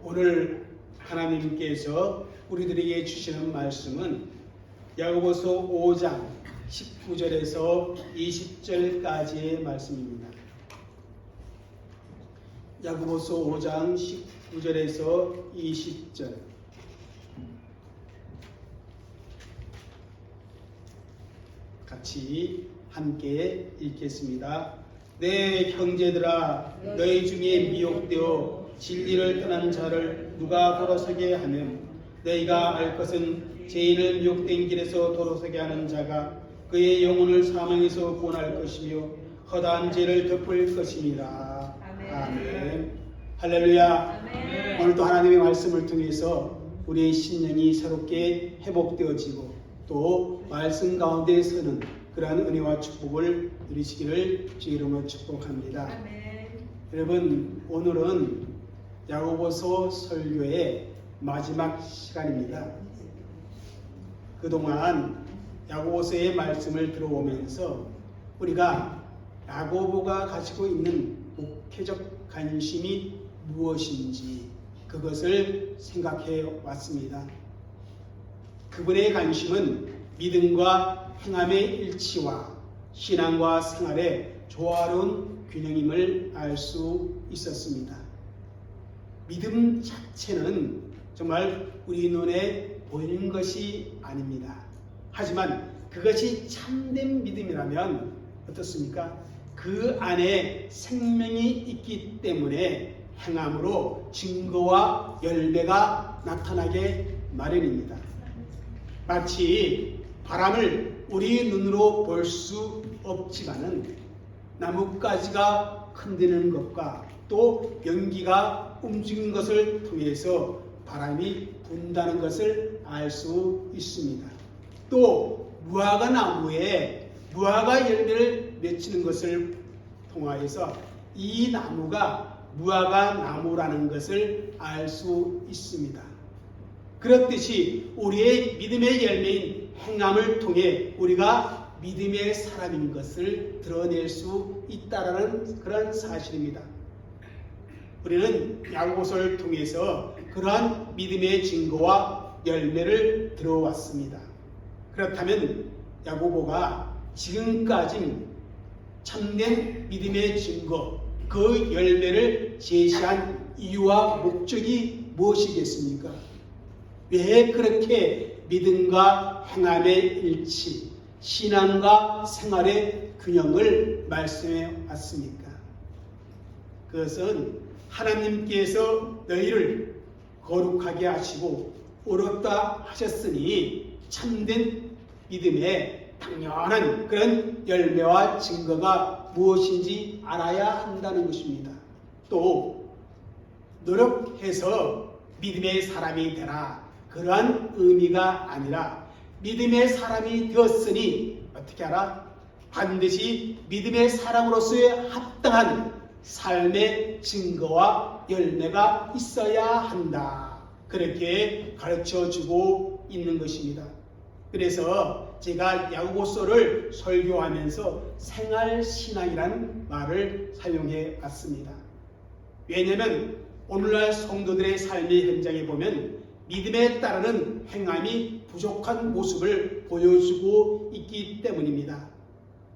오늘 하나님께서 우리들에게 주시는 말씀은 야고보서 5장 19절에서 20절까지의 말씀입니다. 야고보서 5장 19절에서 20절. 같이 함께 읽겠습니다. 내 형제들아, 너희 중에 미혹되어 진리를 떠난 자를 누가 돌아서게 하면 너희가 알 것은 죄인을 미혹된 길에서 돌아서게 하는 자가 그의 영혼을 사망에서 구원할 것이며 허다한 죄를 덮을 것입니다. 아멘. 할렐루야. 아멘. 오늘도 하나님의 말씀을 통해서 우리의 신령이 새롭게 회복되어지고 또 말씀 가운데 서는 그러한 은혜와 축복을 누리시기를 주 이름으로 축복합니다. 아멘. 여러분, 오늘은 야고보서 설교의 마지막 시간입니다. 그동안 야고보서의 말씀을 들어오면서 우리가 야고보가 가지고 있는 목회적 관심이 무엇인지 그것을 생각해 왔습니다. 그분의 관심은 믿음과 행함의 일치와 신앙과 생활의 조화로운 균형임을 알 수 있었습니다. 믿음 자체는 정말 우리 눈에 보이는 것이 아닙니다. 하지만 그것이 참된 믿음이라면 어떻습니까? 그 안에 생명이 있기 때문에 행함으로 증거와 열매가 나타나게 마련입니다. 마치 바람을 우리 눈으로 볼 수 없지만은 나뭇가지가 흔드는 것과 또 연기가 움직이는 것을 통해서 바람이 분다는 것을 알 수 있습니다. 또 무화과 나무에 무화과 열매를 맺히는 것을 통하여서 이 나무가 무화과 나무라는 것을 알 수 있습니다. 그렇듯이 우리의 믿음의 열매인 행함을 통해 우리가 믿음의 사람인 것을 드러낼 수 있다라는 그런 사실입니다. 우리는 야고보서를 통해서 그러한 믿음의 증거와 열매를 들어왔습니다. 그렇다면 야고보가 지금까지 참된 믿음의 증거, 그 열매를 제시한 이유와 목적이 무엇이겠습니까? 왜 그렇게 믿음과 행함의 일치, 신앙과 생활의 균형을 말씀해 왔습니까? 그것은 하나님께서 너희를 거룩하게 하시고 옳았다 하셨으니 참된 믿음의 당연한 그런 열매와 증거가 무엇인지 알아야 한다는 것입니다. 또 노력해서 믿음의 사람이 되라, 그러한 의미가 아니라 믿음의 사람이 되었으니 어떻게 하라? 반드시 믿음의 사람으로서의 합당한 삶의 증거와 열매가 있어야 한다. 그렇게 가르쳐주고 있는 것입니다. 그래서 제가 야고보서를 설교하면서 생활신앙이라는 말을 사용해 왔습니다. 왜냐하면 오늘날 성도들의 삶의 현장에 보면 믿음에 따르는 행함이 부족한 모습을 보여주고 있기 때문입니다.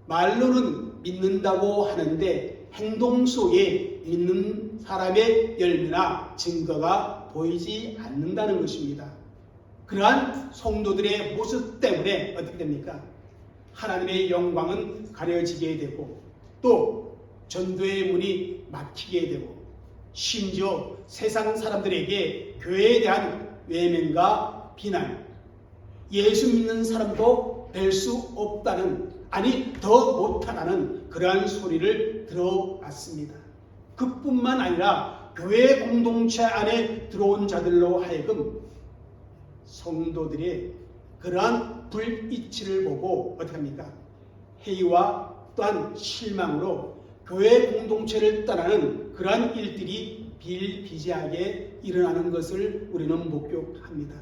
말로는 믿는다고 하는데 행동 속에 믿는 사람의 열매나 증거가 보이지 않는다는 것입니다. 그러한 성도들의 모습 때문에 어떻게 됩니까? 하나님의 영광은 가려지게 되고 또 전도의 문이 막히게 되고 심지어 세상 사람들에게 교회에 대한 외면과 비난, 예수 믿는 사람도 될 수 없다는, 아니 더 못하다는 그러한 소리를 들어왔습니다. 그뿐만 아니라 교회 공동체 안에 들어온 자들로 하여금 성도들의 그러한 불이치를 보고 어떻게 합니까? 회의와 또한 실망으로 교회 공동체를 떠나는 그러한 일들이 비일비재하게 일어나는 것을 우리는 목격합니다.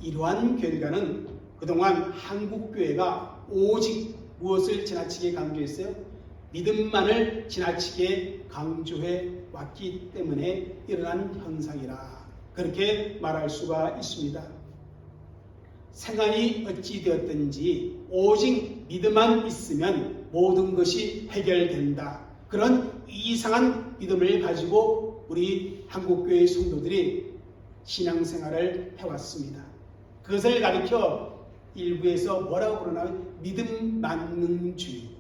이러한 결과는 그동안 한국교회가 오직 무엇을 지나치게 강조했어요? 믿음만을 지나치게 강조해 왔기 때문에 일어난 현상이라 그렇게 말할 수가 있습니다. 생활이 어찌 되었든지 오직 믿음만 있으면 모든 것이 해결된다. 그런 이상한 믿음을 가지고 우리 한국교회 성도들이 신앙생활을 해왔습니다. 그것을 가리켜 일부에서 뭐라고 그러냐면 믿음 만능주의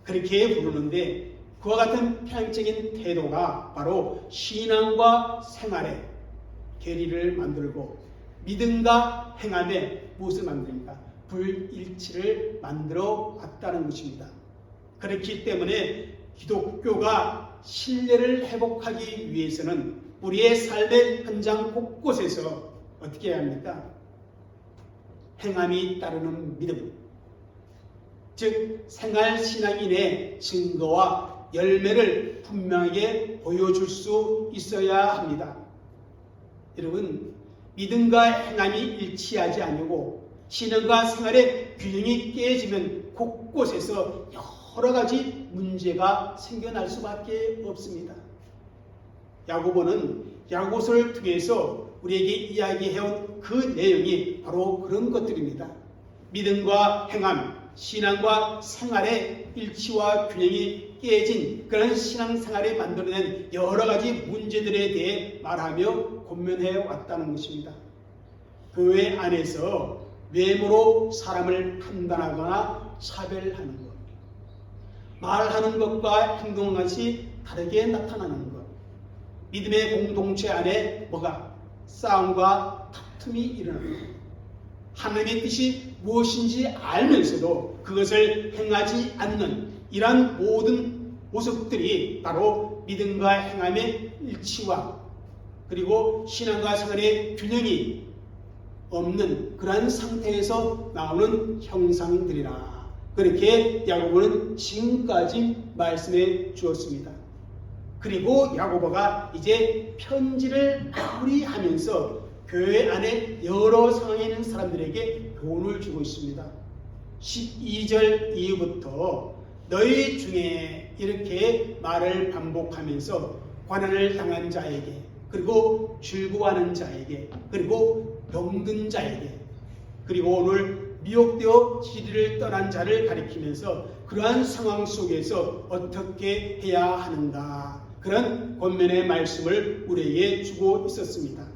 그렇게 부르는데, 그와 같은 편향적인 태도가 바로 신앙과 생활에 괴리를 만들고 믿음과 행함에 무엇을 만듭니까? 불일치를 만들어 왔다는 것입니다. 그렇기 때문에 기독교가 신뢰를 회복하기 위해서는 우리의 삶의 현장 곳곳에서 어떻게 해야 합니까? 행함이 따르는 믿음, 즉 생활신앙인의 증거와 열매를 분명하게 보여줄 수 있어야 합니다. 여러분, 믿음과 행함이 일치하지 아니고 신앙과 생활의 균형이 깨지면 곳곳에서 여러 가지 문제가 생겨날 수밖에 없습니다. 야고보는 야고보서를 통해서 우리에게 이야기해온 그 내용이 바로 그런 것들입니다. 믿음과 행함, 신앙과 생활의 일치와 균형이 깨진 그런 신앙생활에 만들어낸 여러 가지 문제들에 대해 말하며 권면해 왔다는 것입니다. 교회 안에서 외모로 사람을 판단하거나 차별하는 것, 말하는 것과 행동하는 것이 다르게 나타나는 것, 믿음의 공동체 안에 뭐가 싸움과 다툼이 일어나는 것, 하나님의 뜻이 무엇인지 알면서도 그것을 행하지 않는 이러한 모든 모습들이 바로 믿음과 행함의 일치와 그리고 신앙과 생활의 균형이 없는 그러한 상태에서 나오는 형상들이라 그렇게 야고보는 지금까지 말씀해 주었습니다. 그리고 야고보가 이제 편지를 마무리하면서 교회 안에 여러 상황에 있는 사람들에게 교훈을 주고 있습니다. 12절 이후부터 너희 중에 이렇게 말을 반복하면서 고난을 당한 자에게, 그리고 즐거워하는 자에게, 그리고 병든 자에게, 그리고 오늘 미혹되어 진리를 떠난 자를 가리키면서 그러한 상황 속에서 어떻게 해야 하는가, 그런 권면의 말씀을 우리에게 주고 있었습니다.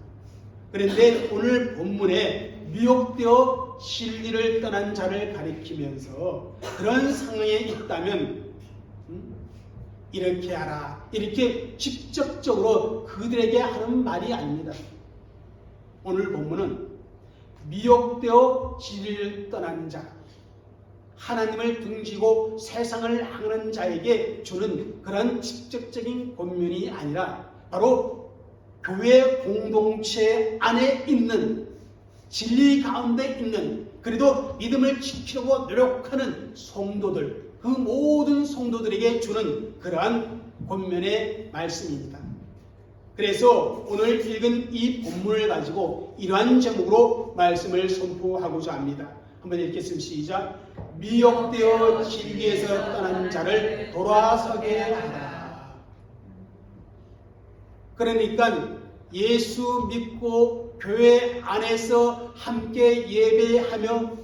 그런데 오늘 본문에 미혹되어 진리를 떠난 자를 가리키면서 그런 상황에 있다면 이렇게 하라, 이렇게 직접적으로 그들에게 하는 말이 아닙니다. 오늘 본문은 미혹되어 진리를 떠난 자, 하나님을 등지고 세상을 향하는 자에게 주는 그런 직접적인 권면이 아니라 바로 교회 공동체 안에 있는, 진리 가운데 있는, 그래도 믿음을 지키려고 노력하는 성도들, 그 모든 성도들에게 주는 그러한 권면의 말씀입니다. 그래서 오늘 읽은 이 본문을 가지고 이러한 제목으로 말씀을 선포하고자 합니다. 한번 읽겠습니다. 시작. 미혹되어 진리에서 떠난 자를 돌아서게 하라. 그러니까 예수 믿고 교회 안에서 함께 예배하며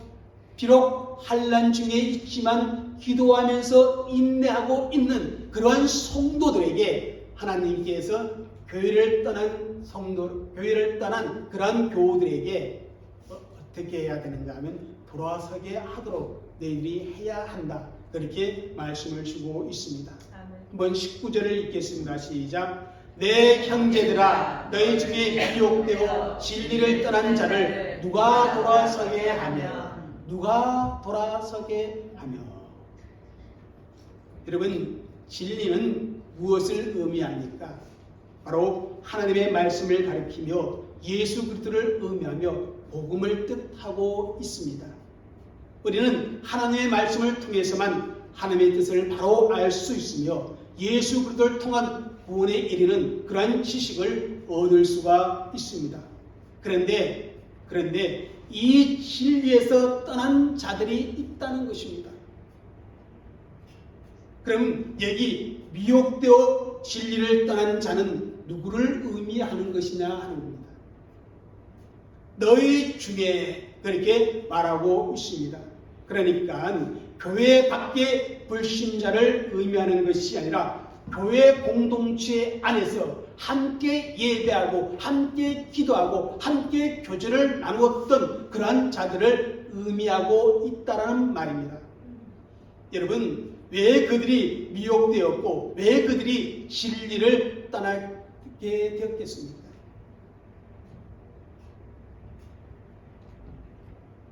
비록 환난 중에 있지만 기도하면서 인내하고 있는 그러한 성도들에게 하나님께서 교회를 떠난 성도, 교회를 떠난 그러한 교우들에게 어떻게 해야 되는가 하면 돌아서게 하도록 너희들이 해야 한다, 그렇게 말씀을 주고 있습니다. 한번 19절을 읽겠습니다. 시작. 내 형제들아, 너희 중에 미혹되고 진리를 떠난 자를 누가 돌아서게 하며, 누가 돌아서게 하며. 여러분, 진리는 무엇을 의미합니까? 바로 하나님의 말씀을 가리키며 예수 그리스도를 의미하며 복음을 뜻하고 있습니다. 우리는 하나님의 말씀을 통해서만 하나님의 뜻을 바로 알 수 있으며 예수 그리스도를 통한 구원에 이르는 그러한 지식을 얻을 수가 있습니다. 그런데 이 진리에서 떠난 자들이 있다는 것입니다. 그럼 여기 미혹되어 미혹되어 진리를 떠난 자는 누구를 의미하는 것이냐 하는 겁니다. 너희 중에 그렇게 말하고 있습니다. 그러니까 교회 밖의 불신자를 의미하는 것이 아니라 교회 공동체 안에서 함께 예배하고 함께 기도하고 함께 교제를 나누었던 그러한 자들을 의미하고 있다는 말입니다. 여러분, 왜 그들이 미혹되었고 왜 그들이 진리를 떠나게 되었겠습니까?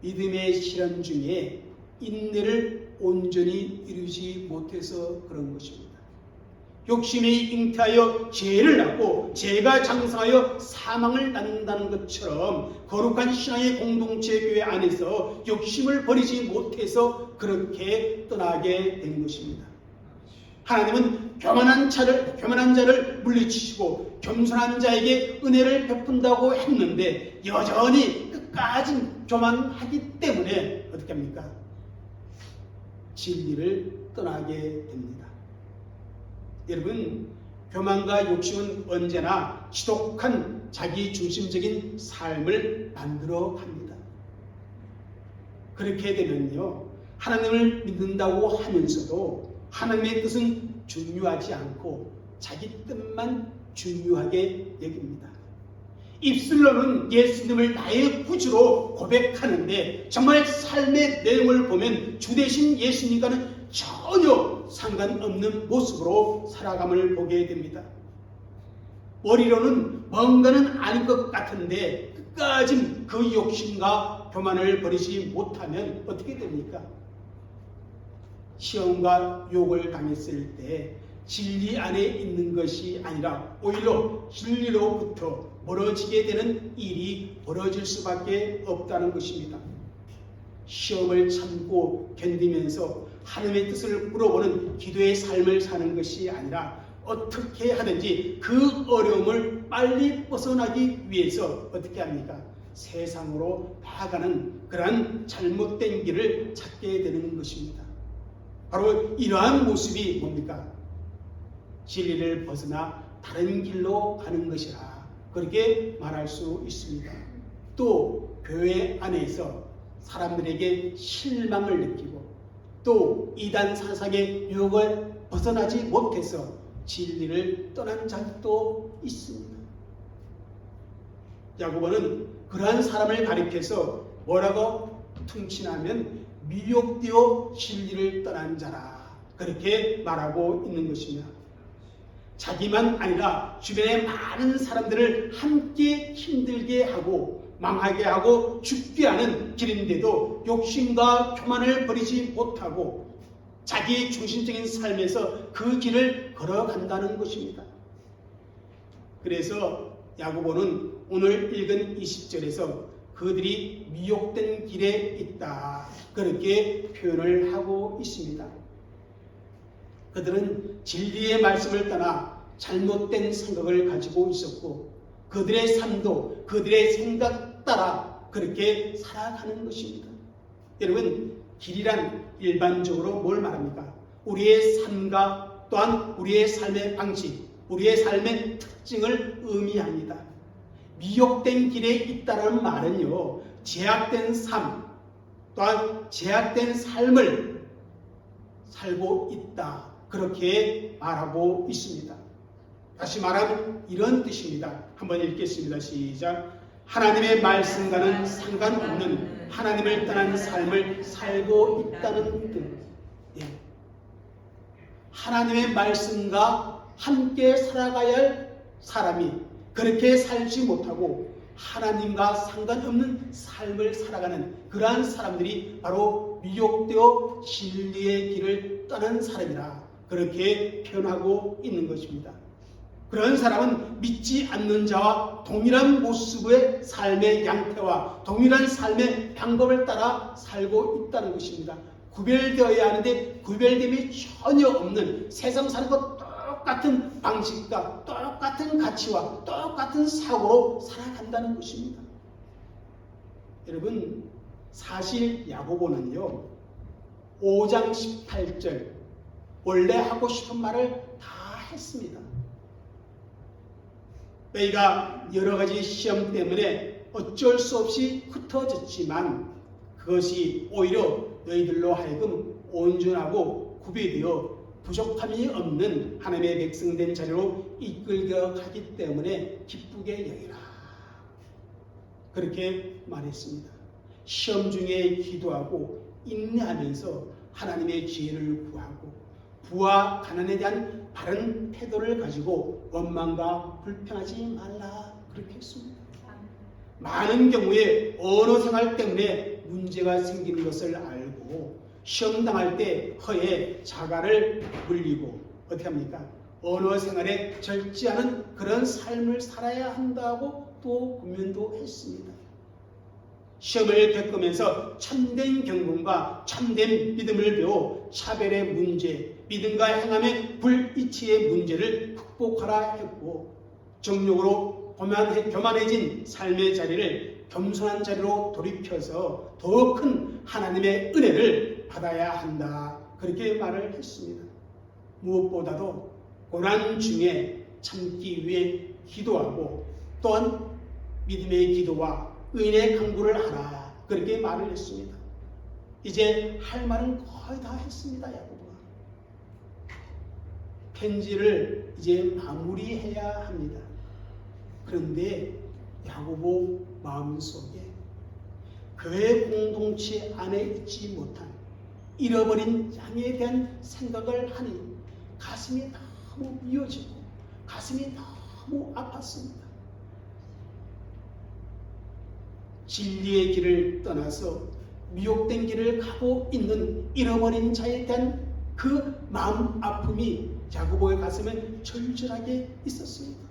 믿음의 실현 중에 인내를 온전히 이루지 못해서 그런 것입니다. 욕심이 잉태하여 죄를 낳고 죄가 장성하여 사망을 낳는다는 것처럼 거룩한 신앙의 공동체 교회 안에서 욕심을 버리지 못해서 그렇게 떠나게 된 것입니다. 하나님은 교만한 자를 물리치시고 겸손한 자에게 은혜를 베푼다고 했는데 여전히 끝까지 교만하기 때문에 어떻게 합니까? 진리를 떠나게 됩니다. 여러분, 교만과 욕심은 언제나 지독한 자기중심적인 삶을 만들어 갑니다. 그렇게 되면요, 하나님을 믿는다고 하면서도 하나님의 뜻은 중요하지 않고 자기 뜻만 중요하게 여깁니다. 입술로는 예수님을 나의 구주로 고백하는데 정말 삶의 내용을 보면 주 대신 예수님과는 전혀 상관없는 모습으로 살아감을 보게 됩니다. 머리로는 뭔가는 아닌 것 같은데 끝까지 그 욕심과 교만을 버리지 못하면 어떻게 됩니까? 시험과 욕을 당했을 때 진리 안에 있는 것이 아니라 오히려 진리로부터 멀어지게 되는 일이 벌어질 수밖에 없다는 것입니다. 시험을 참고 견디면서 하나님의 뜻을 물어보는 기도의 삶을 사는 것이 아니라 어떻게 하든지 그 어려움을 빨리 벗어나기 위해서 어떻게 합니까? 세상으로 나아가는 그러한 잘못된 길을 찾게 되는 것입니다. 바로 이러한 모습이 뭡니까? 진리를 벗어나 다른 길로 가는 것이라 그렇게 말할 수 있습니다. 또 교회 안에서 사람들에게 실망을 느끼고 또 이단 사상의 유혹을 벗어나지 못해서 진리를 떠난 자도 있습니다. 야고보는 그러한 사람을 가리켜서 뭐라고 퉁친하면 미혹되어 진리를 떠난 자라 그렇게 말하고 있는 것입니다. 자기만 아니라 주변의 많은 사람들을 함께 힘들게 하고 망하게 하고 죽게 하는 길인데도 욕심과 교만을 버리지 못하고 자기 중심적인 삶에서 그 길을 걸어간다는 것입니다. 그래서 야고보는 오늘 읽은 20절에서 그들이 미혹된 길에 있다 그렇게 표현을 하고 있습니다. 그들은 진리의 말씀을 떠나 잘못된 생각을 가지고 있었고 그들의 삶도 그들의 생각 따라 그렇게 살아가는 것입니다. 여러분, 길이란 일반적으로 뭘 말합니까? 우리의 삶과 또한 우리의 삶의 방식, 우리의 삶의 특징을 의미합니다. 미혹된 길에 있다는 말은요, 제약된 삶, 또한 제약된 삶을 살고 있다. 그렇게 말하고 있습니다. 다시 말하면 이런 뜻입니다. 한번 읽겠습니다. 시작. 하나님의 말씀과는 상관없는 하나님을 떠난 삶을 살고 있다는 뜻. 예. 하나님의 말씀과 함께 살아가야 할 사람이 그렇게 살지 못하고 하나님과 상관없는 삶을 살아가는 그러한 사람들이 바로 미혹되어 진리의 길을 떠난 사람이라 그렇게 표현하고 있는 것입니다. 그런 사람은 믿지 않는 자와 동일한 모습의 삶의 양태와 동일한 삶의 방법을 따라 살고 있다는 것입니다. 구별되어야 하는데 구별됨이 전혀 없는 세상 사는 것 똑같은 방식과 똑같은 가치와 똑같은 사고로 살아간다는 것입니다. 여러분, 사실 야고보는요 5장 18절 원래 하고 싶은 말을 다 했습니다. 너희가 여러 가지 시험 때문에 어쩔 수 없이 흩어졌지만 그것이 오히려 너희들로 하여금 온전하고 구비되어 부족함이 없는 하나님의 백성된 자리로 이끌겨 가기 때문에 기쁘게 여기라. 그렇게 말했습니다. 시험 중에 기도하고 인내하면서 하나님의 지혜를 구하고 부와 가난에 대한 바른 태도를 가지고 원망과 불평하지 말라. 그렇게 했습니다. 많은 경우에 언어 생활 때문에 문제가 생기는 것을 알고 시험 당할 때 허에 자갈을 물리고 어떻게 합니까? 언어 생활에 절제하는 그런 삶을 살아야 한다고 또 권면도 했습니다. 시험을 겪으면서 참된 경건과 참된 믿음을 배워 차별의 문제, 믿음과 행함의 불이치의 문제를 극복하라 했고 정욕으로 교만해진 삶의 자리를 겸손한 자리로 돌이켜서 더 큰 하나님의 은혜를 받아야 한다. 그렇게 말을 했습니다. 무엇보다도 고난 중에 참기 위해 기도하고 또한 믿음의 기도와 의인의 강구를 하라. 그렇게 말을 했습니다. 이제 할 말은 거의 다 했습니다. 야고보가. 편지를 이제 마무리해야 합니다. 그런데 야고보 마음속에 교회 공동체 안에 있지 못한 잃어버린 양에 대한 생각을 하니 가슴이 너무 미어지고 가슴이 너무 아팠습니다. 진리의 길을 떠나서 미혹된 길을 가고 있는 잃어버린 자에 대한 그 마음 아픔이 야고보의 가슴에 절절하게 있었습니다.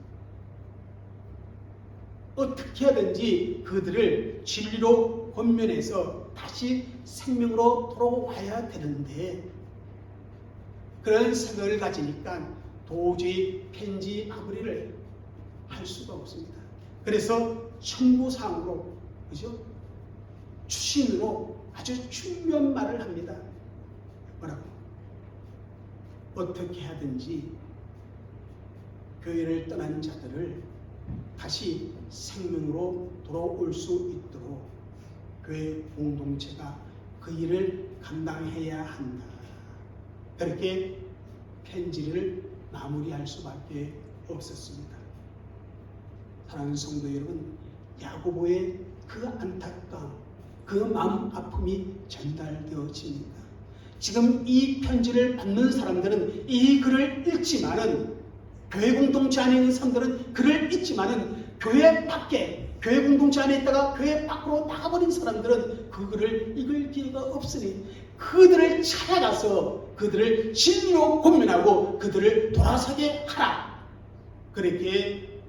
어떻게 하든지 그들을 진리로 권면해서 다시 생명으로 돌아와야 되는데 그런 생각을 가지니까 도저히 편지 마무리를 할 수가 없습니다. 그래서 청구사항으로 그죠? 추신으로 아주 중요한 말을 합니다. 뭐라고? 어떻게 하든지 교회를 떠난 자들을 다시 생명으로 돌아올 수 있도록 교회 공동체가 그 일을 감당해야 한다. 그렇게 편지를 마무리할 수밖에 없었습니다. 사랑하는 성도 여러분, 야고보의 그 안타까움, 그 마음 아픔이 전달되어집니다. 지금 이 편지를 받는 사람들은 이 글을 읽지만은 교회 공동체 안에 있는 사람들은 글을 읽지만은 교회 밖에 교회 공동체 안에 있다가 교회 밖으로 나가버린 사람들은 그 글을 읽을 기회가 없으니 그들을 찾아가서 그들을 진리로 권면하고 그들을 돌아서게 하라. 그렇게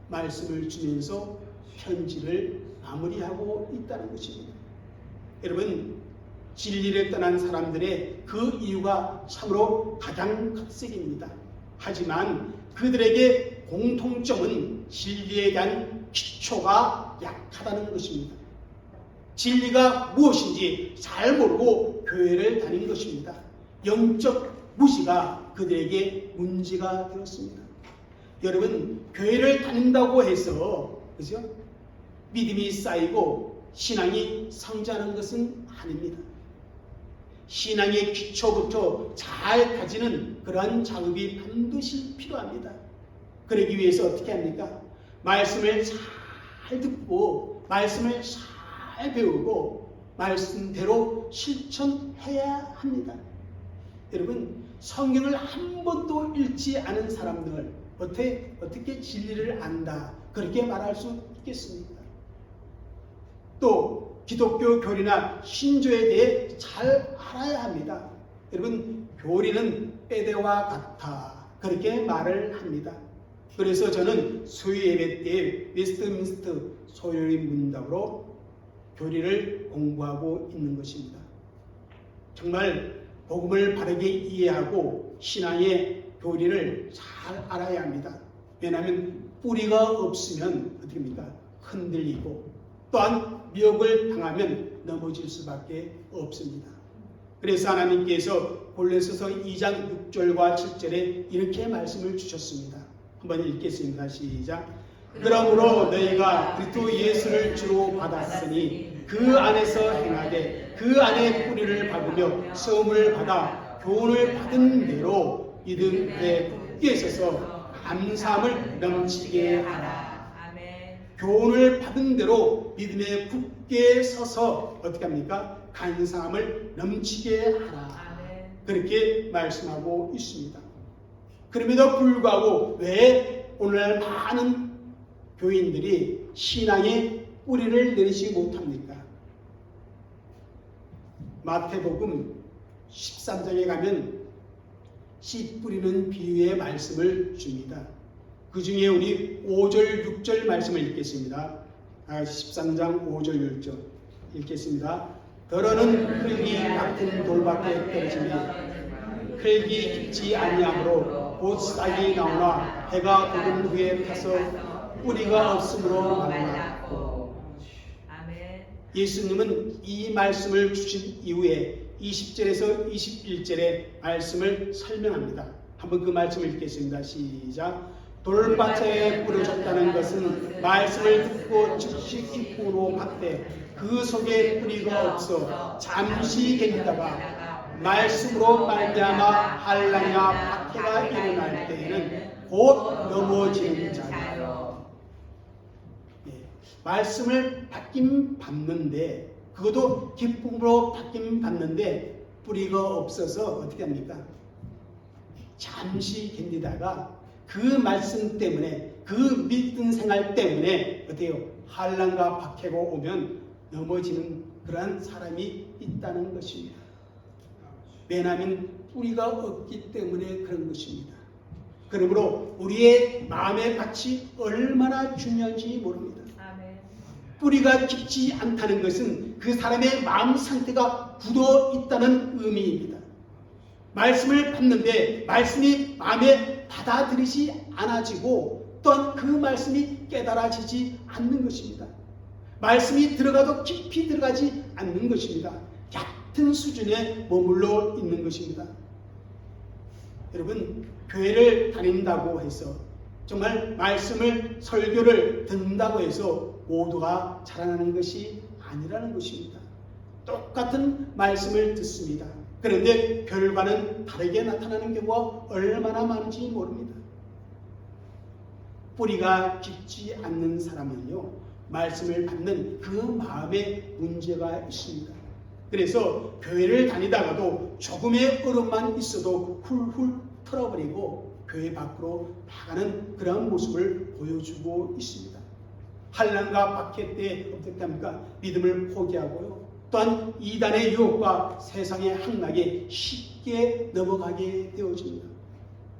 말씀을 주면서 편지를 마무리하고 있다는 것입니다. 여러분, 진리를 떠난 사람들의 그 이유가 참으로 가장각색입니다. 하지만 그들에게 공통점은 진리에 대한 기초가 약하다는 것입니다. 진리가 무엇인지 잘 모르고 교회를 다닌 것입니다. 영적 무지가 그들에게 문제가 되었습니다. 여러분, 교회를 다닌다고 해서 그죠? 믿음이 쌓이고 신앙이 성장하는 것은 아닙니다. 신앙의 기초부터 잘 다지는 그러한 작업이 반드시 필요합니다. 그러기 위해서 어떻게 합니까? 말씀을 잘 듣고 말씀을 잘 배우고 말씀대로 실천해야 합니다. 여러분, 성경을 한 번도 읽지 않은 사람들 어떻게 진리를 안다 그렇게 말할 수 있겠습니까? 또 기독교 교리나 신조에 대해 잘 알아야 합니다. 여러분, 교리는 빼대와 같아 그렇게 말을 합니다. 그래서 저는 수요 예배 때 웨스트민스터 소요리 문답으로 교리를 공부하고 있는 것입니다. 정말 복음을 바르게 이해하고 신앙의 교리를 잘 알아야 합니다. 왜냐하면 뿌리가 없으면 어떻게 합니까? 흔들리고 또한 미혹을 당하면 넘어질 수밖에 없습니다. 그래서 하나님께서 골로새서 2장 6절과 7절에 이렇게 말씀을 주셨습니다. 한번 읽겠습니다. 시작. 그러므로 너희가 그리스도 예수를 주로 받았으니 그 안에서 행하되 그 안에 뿌리를 박으며 시험을 받아 교훈을 받은 대로 믿음에 굳게 서서 감사함을 넘치게 하라. 교훈을 받은 대로 믿음에 굳게 서서 어떻게 합니까? 감사함을 넘치게 하라. 그렇게 말씀하고 있습니다. 그럼에도 불구하고 왜 오늘날 많은 교인들이 신앙의 뿌리를 내리지 못합니까? 마태복음 13장에 가면 씨 뿌리는 비유의 말씀을 줍니다. 그 중에 우리 5절, 6절 말씀을 읽겠습니다. 13장 5절, 6절 읽겠습니다. 더러는 흙이 같은 돌밖에 떨어지니 흙이 깊지 아니하므로 곧 싹이 나오나 해가 고든 후에 타서 뿌리가 없으므로 말랐고. 예수님은 이 말씀을 주신 이후에 20절에서 21절의 말씀을 설명합니다. 한번 그 말씀을 읽겠습니다. 시작. 돌밭에 뿌려졌다는 것은 말씀을 듣고 즉시 기쁨으로 받되 그 속에 뿌리가 없어 잠시 견디다가 말씀으로 말미암아 한란이나 박해가 일어날 때에는 곧 넘어지는 자요. 말씀을 받긴 받는데 그것도 기쁨으로 받긴 받는데 뿌리가 없어서 어떻게 합니까? 잠시 견디다가 그 말씀 때문에 그 믿음 생활 때문에 어때요? 한란과 박해가 오면 넘어지는 그러한 사람이 있다는 것입니다. 왜냐하면 뿌리가 없기 때문에 그런 것입니다. 그러므로 우리의 마음의 밭이 얼마나 중요한지 모릅니다. 뿌리가 깊지 않다는 것은 그 사람의 마음 상태가 굳어 있다는 의미입니다. 말씀을 받는데 말씀이 마음에 받아들이지 않아지고 또한 그 말씀이 깨달아지지 않는 것입니다. 말씀이 들어가도 깊이 들어가지 않는 것입니다. 얕은 수준에 머물러 있는 것입니다. 여러분, 교회를 다닌다고 해서 정말 말씀을 설교를 듣는다고 해서 모두가 자라나는 것이 아니라는 것입니다. 똑같은 말씀을 듣습니다. 그런데 결과는 다르게 나타나는 경우가 얼마나 많은지 모릅니다. 뿌리가 깊지 않는 사람은요, 말씀을 받는 그 마음에 문제가 있습니다. 그래서 교회를 다니다가도 조금의 어려움만 있어도 훌훌 털어버리고 교회 밖으로 나가는 그런 모습을 보여주고 있습니다. 한란과 박해 때 어떻게 합니까? 믿음을 포기하고요. 또한 이단의 유혹과 세상의 향락에 쉽게 넘어가게 되어집니다.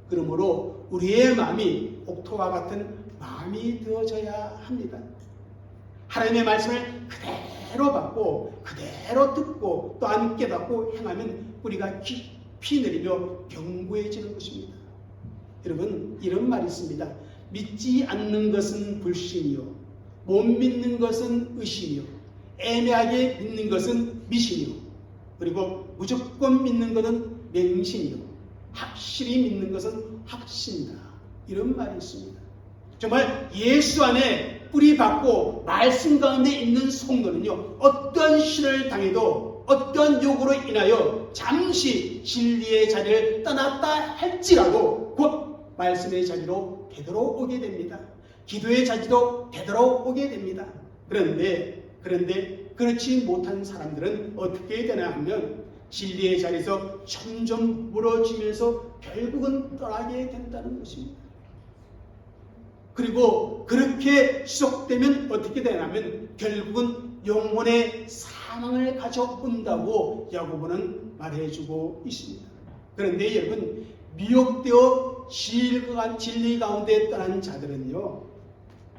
그러므로 우리의 마음이 옥토와 같은 마음이 되어져야 합니다. 하나님의 말씀을 그대로 받고 그대로 듣고 또한 깨닫고 행하면 뿌리가 깊이 내리며 견고해지는 것입니다. 여러분, 이런 말이 있습니다. 믿지 않는 것은 불신이요, 못 믿는 것은 의심이요, 애매하게 믿는 것은 미신이요, 그리고 무조건 믿는 것은 맹신이요, 확실히 믿는 것은 확신이다. 이런 말이 있습니다. 정말 예수 안에 뿌리 박고 말씀 가운데 있는 성도는요, 어떤 시련을 당해도 어떤 요구로 인하여 잠시 진리의 자리를 떠났다 할지라도 곧 말씀의 자리로 되돌아오게 됩니다. 기도의 자리로 되돌아오게 됩니다. 그런데 그렇지 못한 사람들은 어떻게 되나 하면 진리의 자리에서 점점 무너지면서 결국은 떠나게 된다는 것입니다. 그리고 그렇게 지속되면 어떻게 되냐면 결국은 영혼의 사망을 가져온다고 야고보는 말해주고 있습니다. 그런데 여러분, 미혹되어 진리 가운데 떠난 자들은요,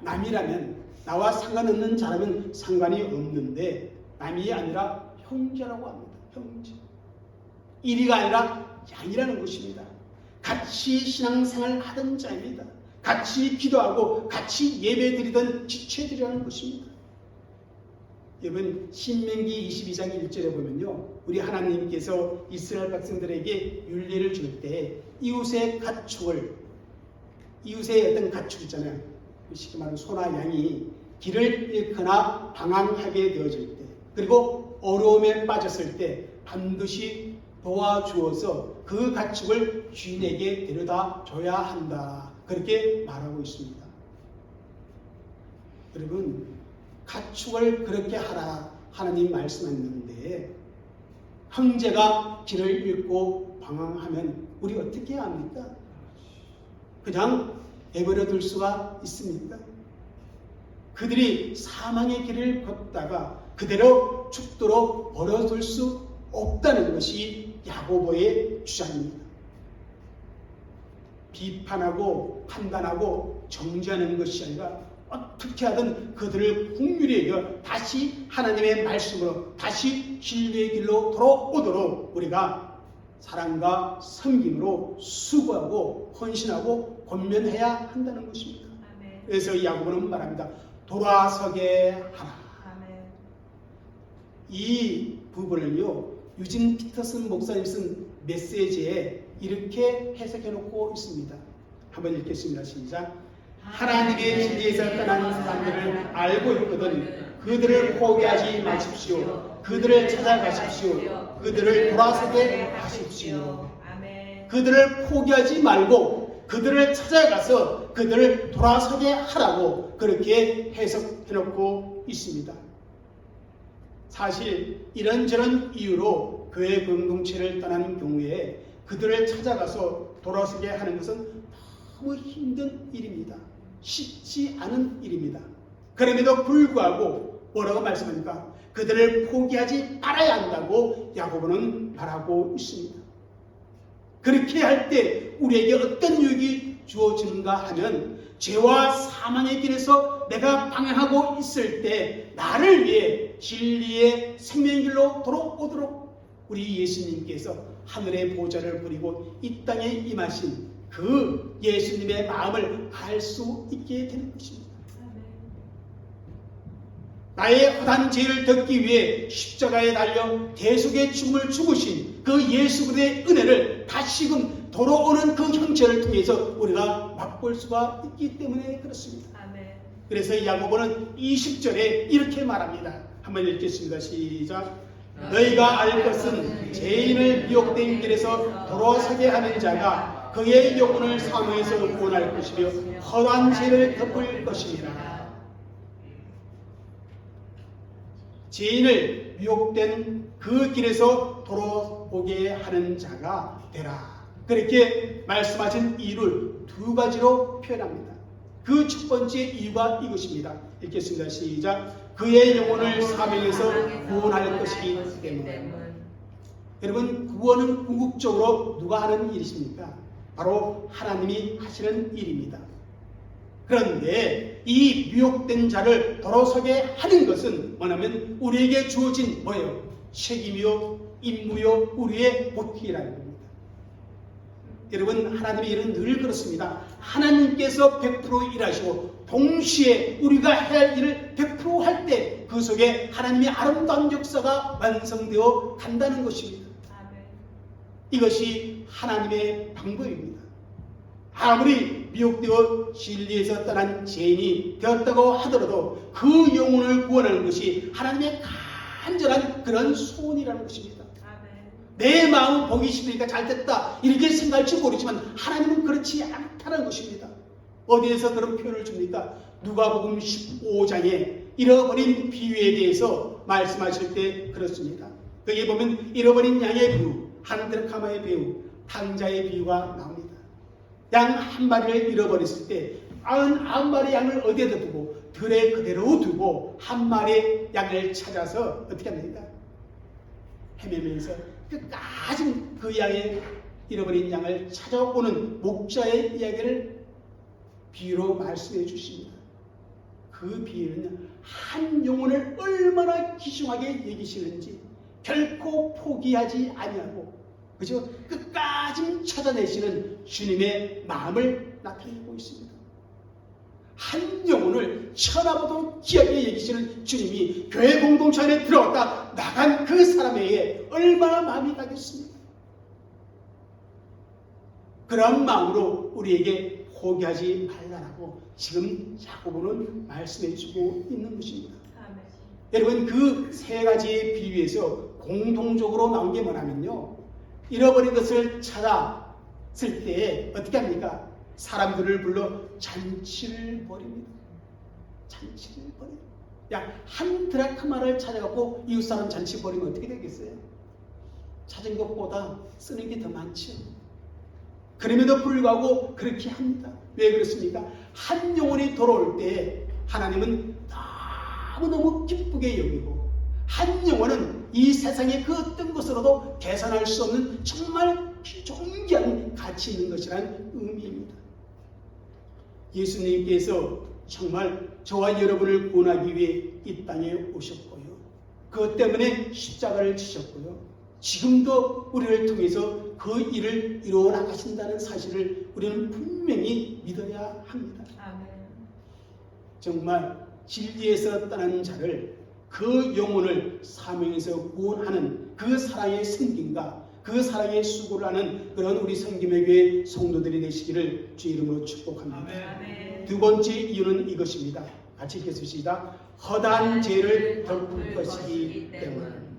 남이라면, 나와 상관없는 자라면 상관이 없는데 남이 아니라 형제라고 합니다. 형제. 일이가 아니라 양이라는 것입니다. 같이 신앙생활 하던 자입니다. 같이 기도하고 같이 예배드리던 지체들이라는 것입니다. 여러분, 신명기 22장 1절에 보면요, 우리 하나님께서 이스라엘 백성들에게 율례를 줄 때 이웃의 가축을 이웃의 어떤 가축 있잖아요. 쉽게 말하면 소나 양이 길을 잃거나 방황하게 되어질 때, 그리고 어려움에 빠졌을 때 반드시 도와주어서 그 가축을 주인에게 데려다 줘야 한다. 그렇게 말하고 있습니다. 여러분, 가축을 그렇게 하라 하나님 말씀했는데 형제가 길을 잃고 방황하면 우리 어떻게 해야 합니까? 그냥 내버려 둘 수가 있습니까? 그들이 사망의 길을 걷다가 그대로 죽도록 버려둘 수 없다는 것이 야고보의 주장입니다. 비판하고 판단하고 정죄하는 것이 아니라 어떻게 하든 그들을 긍휼히 여겨 다시 하나님의 말씀으로 다시 진리의 길로 돌아오도록 우리가 사랑과 섬김으로 수고하고 헌신하고 권면해야 한다는 것입니다. 아멘. 그래서 야고보는 말합니다. 돌아서게 하라. 아멘. 이 부분을요, 유진 피터슨 목사님 쓴 메시지에 이렇게 해석해 놓고 있습니다. 한번 읽겠습니다. 시작. 하나님의 진리에서 떠난 사람들을 알고 있거든 그들을 포기하지 마십시오. 그들을 찾아가십시오. 그들을 돌아서게 하십시오. 아멘. 그들을 포기하지 말고 그들을 찾아가서 그들을 돌아서게 하라고 그렇게 해석해 놓고 있습니다. 사실 이런저런 이유로 교회 공동체를 떠나는 경우에 그들을 찾아가서 돌아서게 하는 것은 너무 힘든 일입니다. 쉽지 않은 일입니다. 그럼에도 불구하고 뭐라고 말씀합니까? 그들을 포기하지 말아야 한다고 야고보는 말하고 있습니다. 그렇게 할 때 우리에게 어떤 유익이 주어지는가 하면 죄와 사망의 길에서 내가 방황하고 있을 때 나를 위해 진리의 생명의 길로 돌아오도록 우리 예수님께서 하늘의 보좌를 부리고 이 땅에 임하신 그 예수님의 마음을 알 수 있게 되는 것입니다. 나의 허단 죄를 덮기 위해 십자가에 달려 대속의 죽음을 죽으신 그 예수 그리스도의 은혜를 다시금 돌아오는 그 형체를 통해서 우리가 맛볼 수가 있기 때문에 그렇습니다. 아멘. 그래서 야고보는 20절에 이렇게 말합니다. 한번 읽겠습니다. 시작. 너희가 알 것은 죄인을 미혹된 길에서 돌아서게 하는 자가 그의 영혼을 사망에서 구원할 것이며 허다한 죄를 덮을 것입니다. 죄인을 미혹된 그 길에서 돌아오게 하는 자가 되라. 그렇게 말씀하신 이유를 두 가지로 표현합니다. 그 첫 번째 이유가 이것입니다. 읽겠습니다. 시작. 그의 영혼을 사명에서 구원할 것이기 때문에. 여러분, 구원은 궁극적으로 누가 하는 일이십니까? 바로 하나님이 하시는 일입니다. 그런데 이 미혹된 자를 돌아서게 하는 것은 뭐냐면 우리에게 주어진 뭐예요? 책임이요, 임무요, 우리의 복귀라는 겁니다. 여러분, 하나님의 일은 늘 그렇습니다. 하나님께서 100% 일하시고 동시에 우리가 해야 할 일을 100% 할 때 그 속에 하나님의 아름다운 역사가 완성되어 간다는 것입니다. 이것이 하나님의 방법입니다. 아무리 미혹되어 진리에서 떠난 죄인이 되었다고 하더라도 그 영혼을 구원하는 것이 하나님의 간절한 그런 소원이라는 것입니다. 내 마음은 보기 싫으니까 잘됐다 이렇게 생각할지 모르지만 하나님은 그렇지 않다는 것입니다. 어디에서 그런 표현을 줍니까? 누가복음 15장에 잃어버린 비유에 대해서 말씀하실 때 그렇습니다. 거기에 보면 잃어버린 양의 비유, 한 드라카마의 비유, 탕자의 비유가 나옵니다. 양 한 마리를 잃어버렸을 때 99마리 양을 어디에다 두고 들에 그대로 두고 한 마리 양을 찾아서 어떻게 합니까? 헤매면서 끝까지 그 양의 잃어버린 양을 찾아오는 목자의 이야기를 비유로 말씀해 주십니다. 그 비유는 한 영혼을 얼마나 귀중하게 여기시는지 결코 포기하지 아니하고 그죠? 끝까지 찾아내시는 주님의 마음을 나타내고 있습니다. 한 영혼을 천하보다 귀하게 여기시는 주님이 교회 공동체 안에 들어왔다 나간 그 사람에게 얼마나 마음이 가겠습니까? 그런 마음으로 우리에게 포기하지 말라라고 지금 야고보는 말씀해 주고 있는 것입니다. 아멘. 여러분 그 세 가지의 비유에서 공통적으로 나온 게 뭐냐면요. 잃어버린 것을 찾았을 때 어떻게 합니까? 사람들을 불러 잔치를 벌입니다. 잔치를 벌여요. 야, 한 드라크마를 찾아갖고 이웃 사람 잔치 벌이면 어떻게 되겠어요? 찾은 것보다 쓰는 게 더 많죠. 그럼에도 불구하고 그렇게 합니다. 왜 그렇습니까? 한 영혼이 돌아올 때 하나님은 너무너무 기쁘게 여기고 한 영혼은 이 세상의 그 어떤 것으로도 계산할 수 없는 정말 존귀한 가치 있는 것이라는 의미입니다. 예수님께서 정말 저와 여러분을 구원하기 위해 이 땅에 오셨고요. 그것 때문에 십자가를 지셨고요. 지금도 우리를 통해서 그 일을 이루어 나가신다는 사실을 우리는 분명히 믿어야 합니다. 아멘. 정말 진리에서 떠난 자를 그 영혼을 사명에서 구원하는 그 사랑의 섬김과 그 사랑의 수고를 하는 그런 우리 성김의 교회 성도들이 되시기를 주 이름으로 축복합니다. 아멘. 두 번째 이유는 이것입니다. 같이 읽겠습니다. 허다한 죄를 덮을 것이기 때문.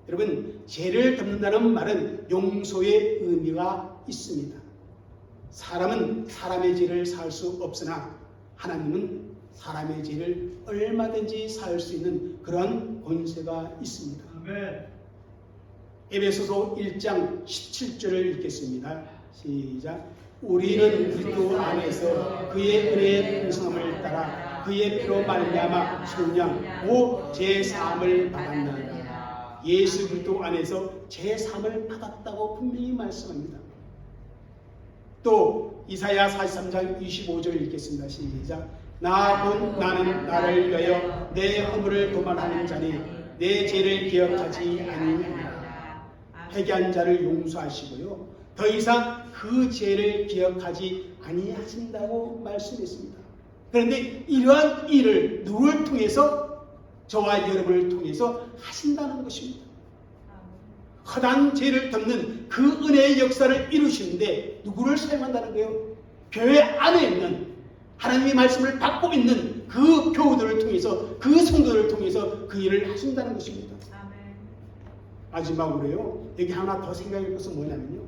여러분, 죄를 덮는다는 말은 용서의 의미가 있습니다. 사람은 사람의 죄를 사할 수 없으나 하나님은 사람의 죄를 얼마든지 사할 수 있는 그런 권세가 있습니다. 에베소서 1장 17절을 읽겠습니다. 시작. 우리는 그리스도 안에서 그의 은혜의 풍성함을 따라 그의 피로 말미암아 성령 오 제3을 받았느니라. 예수 그리스도 안에서 제3을 받았다고 분명히 말씀합니다. 또 이사야 43장 25절 읽겠습니다. 시작. 나는 나를 위하여 내 허물을 도말하는 자니 내 죄를 기억하지 아니하리라. 회개한 자를 용서하시고요. 더 이상 그 죄를 기억하지 아니하신다고 말씀했습니다. 그런데 이러한 일을 누구를 통해서? 저와 여러분을 통해서 하신다는 것입니다. 허다한 죄를 덮는 그 은혜의 역사를 이루시는데 누구를 사용한다는 거예요? 교회 안에 있는 하나님의 말씀을 받고 있는 그 교우들을 통해서 그 성도들을 통해서 그 일을 하신다는 것입니다. 아멘. 마지막으로요. 여기 하나 더 생각할 것은 뭐냐면요.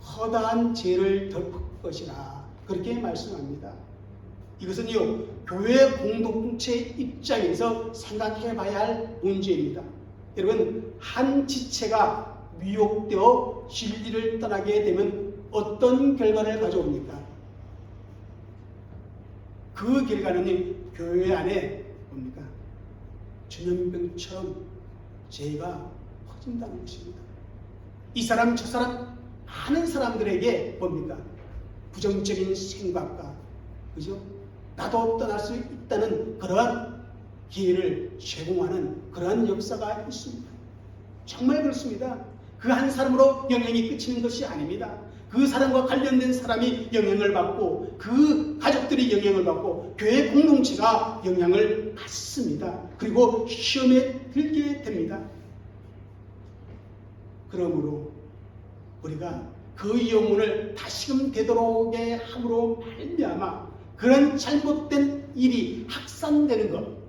허다한 죄를 덮을 것이라 그렇게 말씀합니다. 이것은요. 교회 공동체 입장에서 생각해 봐야 할 문제입니다. 여러분 한 지체가 미혹되어 진리를 떠나게 되면 어떤 결과를 가져옵니까? 그 결과는 교회 안에 뭡니까? 전염병처럼 죄가 퍼진다는 것입니다. 이 사람 저 사람 많은 사람들에게 뭡니까? 부정적인 생각과 그죠? 나도 떠날 수 있다는 그러한 기회를 제공하는 그러한 역사가 있습니다. 정말 그렇습니다. 그 한 사람으로 영향이 끝이는 것이 아닙니다. 그 사람과 관련된 사람이 영향을 받고 그 가족들이 영향을 받고 교회 공동체가 영향을 받습니다. 그리고 시험에 들게 됩니다. 그러므로 우리가 그 영혼을 다시금 되돌아오게 함으로 말미암아 그런 잘못된 일이 확산되는 것,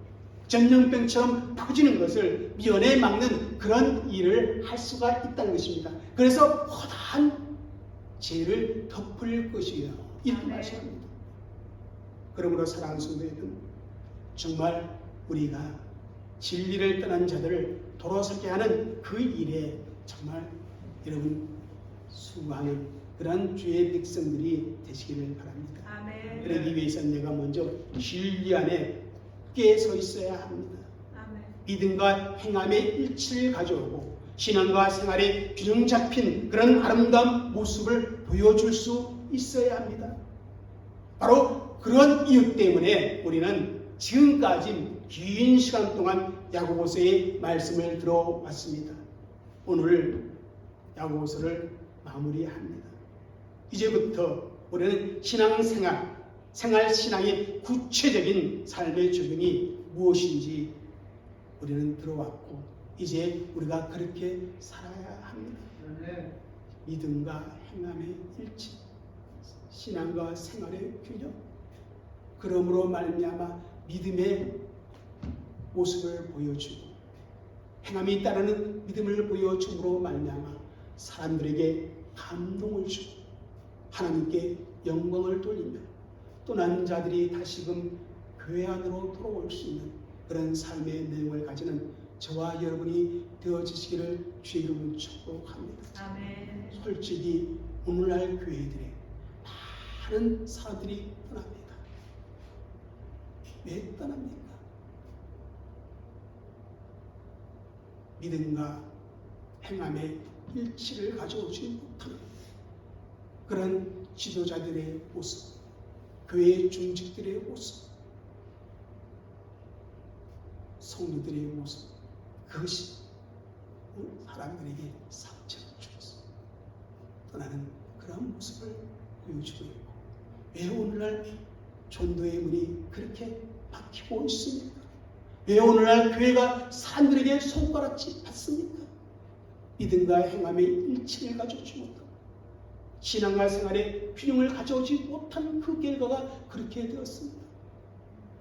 전염병처럼 퍼지는 것을 면에 막는 그런 일을 할 수가 있다는 것입니다. 그래서 허다한 죄를 덮을 것이요 이렇게 말씀합니다. 그러므로 사랑하는 성도 여러분, 정말 우리가 진리를 떠난 자들을 돌아서게 하는 그 일에 정말 여러분 수고하는 그런 주의 백성들이 되시기를 바랍니다. 아멘. 그러기 위해서는 내가 먼저 진리 안에 깨 서 있어야 합니다. 아멘. 믿음과 행함의 일치를 가져오고 신앙과 생활에 균형 잡힌 그런 아름다운 모습을 보여줄 수 있어야 합니다. 바로 그런 이유 때문에 우리는 지금까지 긴 시간 동안 야고보서의 말씀을 들어왔습니다. 오늘 야고보서를 마무리합니다. 이제부터 우리는 생활신앙의 구체적인 삶의 적용이 무엇인지 우리는 들어왔고 이제 우리가 그렇게 살아야 합니다. 믿음과 행함의 일치, 신앙과 생활의 균형, 그러므로 말미암아 믿음의 모습을 보여주고 행함이 따르는 믿음을 보여줌으로 말미암아 사람들에게 감동을 주고 하나님께 영광을 돌리며 떠난 자들이 다시금 교회 안으로 돌아올 수 있는 그런 삶의 내용을 가지는 저와 여러분이 되어지시기를 주의 이름으로 축복합니다. 아멘. 솔직히 오늘날 교회들에 많은 사람들이 떠납니다. 왜 떠납니까? 믿음과 행함의 일치를 가져오지 못하는 그런 지도자들의 모습, 교회의 중직들의 모습, 성도들의 모습, 그것이 사람들에게 상처를 주었습니다. 떠나는 그런 모습을 보여주고 있고, 왜 오늘날 전도의 문이 그렇게 막히고 있습니까? 왜 오늘날 교회가 사람들에게 손가락질 받습니까? 믿음과 행함의 일치를 가져오지 못하고 신앙과 생활의 균형을 가져오지 못한 그 결과가 그렇게 되었습니다.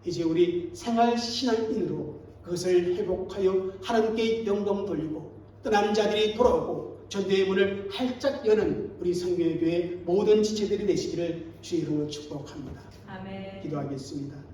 이제 우리 생활 신앙인으로 그것을 회복하여 하나님께 영광 돌리고 떠나는 자들이 돌아오고 전도의 문을 활짝 여는 우리 성경의 교회 모든 지체들이 되시기를 주의 이름으로 축복합니다. 아멘. 기도하겠습니다.